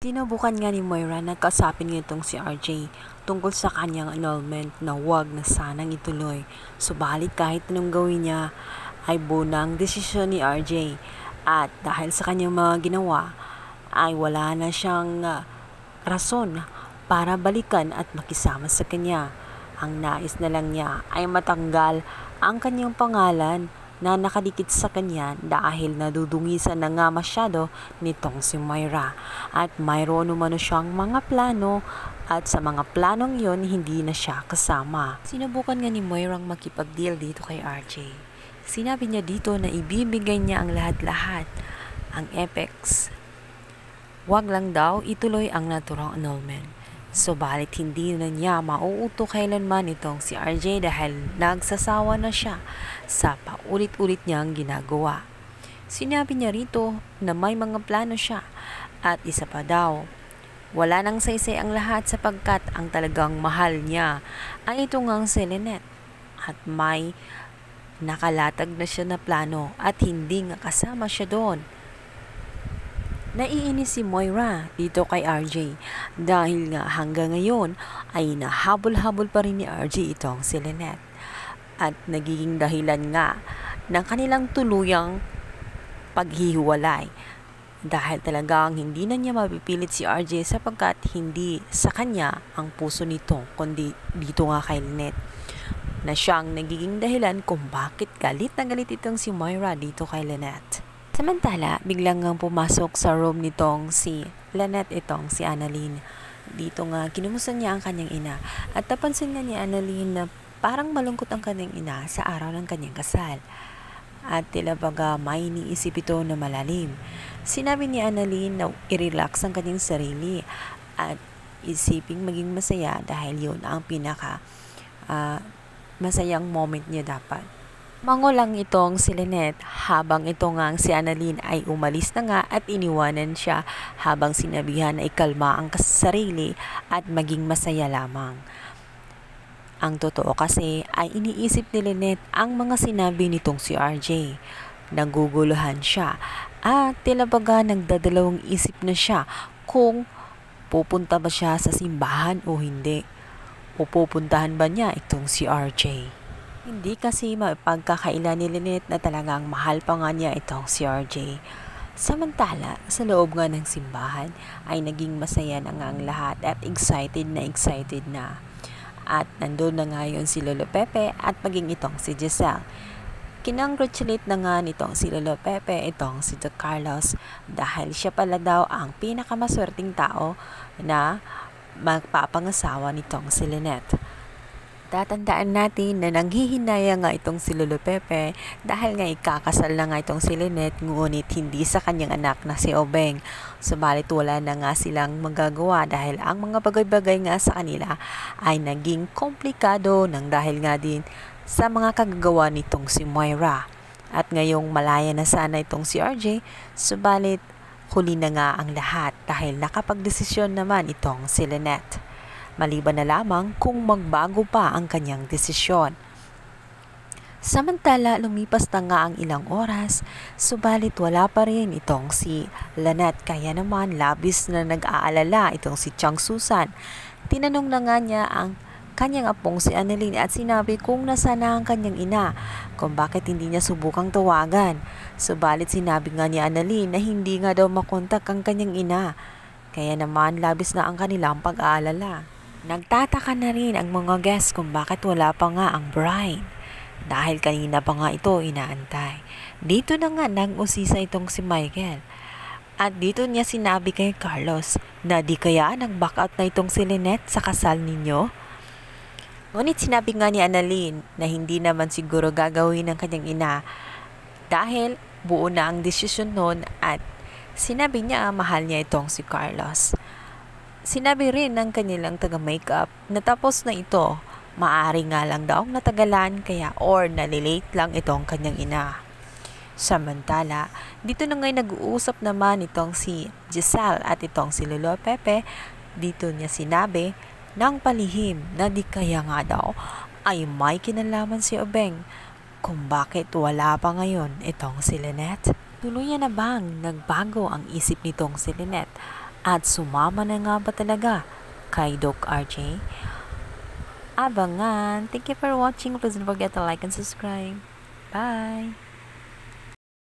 Sinubukan nga ni Moira na kausapin nitong si RJ tungkol sa kanyang annulment na huwag na sanang ituloy. Subalit kahit anong gawin niya ay bunang desisyon ni RJ at dahil sa kanyang mga ginawa ay wala na siyang rason para balikan at makisama sa kanya. Ang nais na lang niya ay matanggal ang kanyang pangalan na nakadikit sa kanya dahil nadudungisan na nga masyado nitong si Moira. At mayroon umano siyang mga plano at sa mga planong yon hindi na siya kasama. Sinubukan nga ni Moira ang makipag-deal dito kay RJ. Sinabi niya dito na ibibigay niya ang lahat-lahat, ang Apex. Wag lang daw ituloy ang naturang annulment. Subalit hindi na niya mauuto kailanman itong si RJ dahil nagsasawa na siya sa paulit-ulit niyang ginagawa. Sinabi niya rito na may mga plano siya at isa pa daw, wala nang saysay ang lahat sapagkat ang talagang mahal niya ay ito ngang si Lynette at may nakalatag na siya na plano at hindi nga kasama siya doon. Naiinis si Moira dito kay RJ dahil nga hanggang ngayon ay nahabol-habol pa rin ni RJ itong si Lynette at nagiging dahilan nga ng kanilang tuluyang paghihiwalay dahil talagang hindi na niya mapipilit si RJ sapagkat hindi sa kanya ang puso nito kundi dito nga kay Lynette na siyang nagiging dahilan kung bakit galit na galit itong si Moira dito kay Lynette. Samantala, biglang nga pumasok sa room nitong si Lynette itong si Annalyn. Dito nga, kinumusta niya ang kanyang ina at napansin nga ni Annalyn na parang malungkot ang kanyang ina sa araw ng kanyang kasal. At tila baga may iniisip ito na malalim. Sinabi ni Annalyn na i-relax ang kanyang sarili at isiping maging masaya dahil yun ang pinaka masayang moment niya dapat. Mangulang itong si Lynette habang ito ngang si Annalyn ay umalis na nga at iniwanan siya habang sinabihan na ikalma ang sarili at maging masaya lamang. Ang totoo kasi ay iniisip ni Lynette ang mga sinabi nitong si RJ. Naguguluhan siya at tila baga nagdadalawang isip na siya kung pupunta ba siya sa simbahan o hindi. O pupuntahan ba niya itong si RJ. Hindi kasi mapagkakaila ni Lynette na talagang mahal pa nga niya itong si RJ. Samantala, sa loob nga ng simbahan ay naging masaya na nga ang lahat at excited na. At nandun na nga yun si Lolo Pepe at maging itong si Giselle. Kinongratulate na nga nitong si Lolo Pepe itong si Don Carlos dahil siya pala daw ang pinakamaswerteng tao na magpapangasawa nitong si Lynette. Tatandaan natin na nanghihinaya nga itong si Lolo Pepe dahil nga ikakasal na nga itong si Lynette ngunit hindi sa kanyang anak na si Obeng. Subalit wala na nga silang magagawa dahil ang mga bagay-bagay nga sa kanila ay naging komplikado nang dahil nga din sa mga kagagawa nitong si Moira. At ngayong malaya na sana itong si RJ, subalit huli na nga ang lahat dahil nakapagdesisyon naman itong si Lynette. Maliban na lamang kung magbago pa ang kanyang desisyon. Samantala, lumipas na nga ang ilang oras, subalit wala pa rin itong si Lynette kaya naman labis na nag-aalala itong si Chang Susan. Tinanong na nga niya ang kanyang apong si Annalyn at sinabi kung nasaan na ang kanyang ina, kung bakit hindi niya subukang tawagan. Subalit sinabi nga ni Annalyn na hindi nga daw makontak ang kanyang ina, kaya naman labis na ang kanilang pag-aalala. Nagtataka na rin ang mga guests kung bakit wala pa nga ang bride dahil kanina pa nga ito inaantay. Dito na nga nag-usisa itong si Michael at dito niya sinabi kay Carlos na di kaya nag-back out na itong si Lynette sa kasal ninyo. Ngunit sinabi nga ni Annalyn na hindi naman siguro gagawin ng kanyang ina dahil buo na ang desisyon noon at sinabi niya mahal niya itong si Carlos. Sinabi rin ng kanilang taga-makeup na tapos na ito, maaari nga lang daw natagalan kaya or nalilate lang itong kanyang ina. Samantala, dito na ngayon nag-uusap naman itong si Giselle at itong si Lolo Pepe. Dito niya sinabi ng palihim na di kaya nga daw ay may kinalaman si Obeng kung bakit wala pa ngayon itong si Lynette. Tuluyan na bang nagbago ang isip nitong si Lynette? At sumama na nga ba talaga kay Doc RJ? Abangan! Thank you for watching. Please don't forget to like and subscribe. Bye!